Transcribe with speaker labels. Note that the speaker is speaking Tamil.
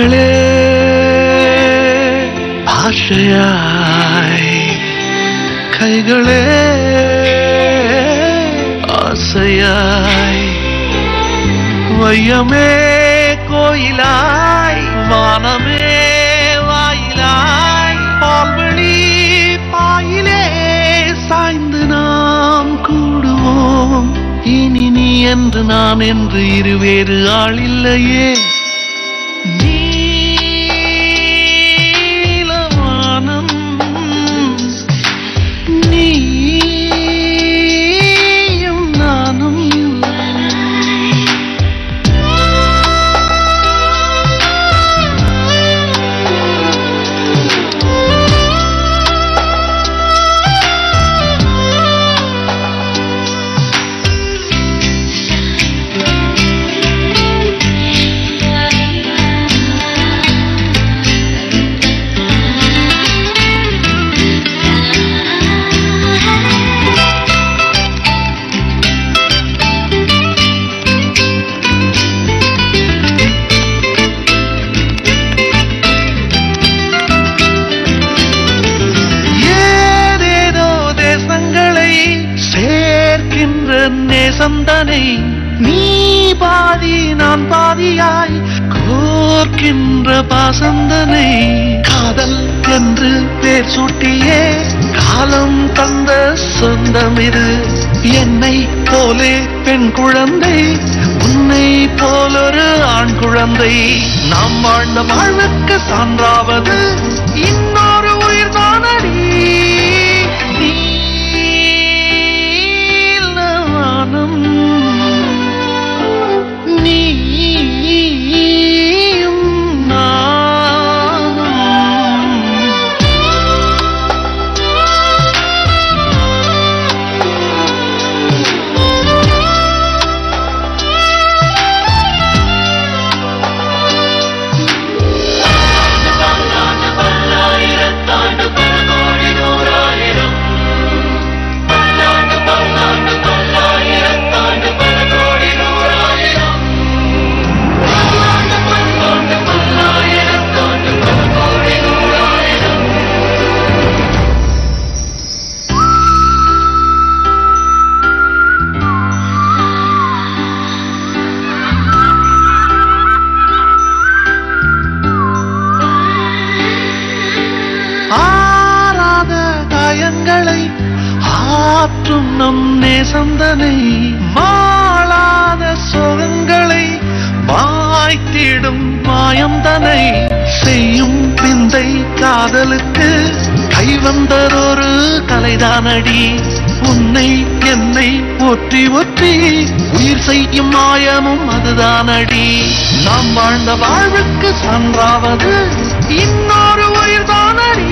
Speaker 1: கண்களே ஆசையாய், கைகளே ஆசையாய், வையமே கோயிலாய், வானமே வாயிலாய், பால்வழி பாயிலே சாய்ந்து நாம் கூடுவோம். இனி நீ என்று நான் என்று இருவேறு ஆள் இல்லையே. நீலவானம் நீயும் நானும், நேசந்தனை நீ பாதி நான் பாதியாய் கோர்க்கின்ற பாசந்தனை, காதல் என்று பேர் சூட்டியே காலம் தந்த சொந்தம் இது. என்னை போலே பெண் குழந்தை, உன்னை போலொரு ஆண் குழந்தை, நாம் வாழ்ந்த வாழ்வுக்கு சான்றாவது இன்னொரு உயிர் தானடி. ஆராத காயங்களை ஆற்றும் நம் நேசந்தனை, மாளாத சோகங்களை மாய்த்திடும் மாயந்தனை, செய்யும் பிந்தை காதலுக்கு கைவந்ததொரு கலைதானடி. உன்னை என்னை ஒற்றி ஒற்றி உயிர் செய்யும் மாயமும் அதுதானடி. நாம் வாழ்ந்த வாழ்வுக்கு சான்றாவது இன்னொரு உயிர் தானடி.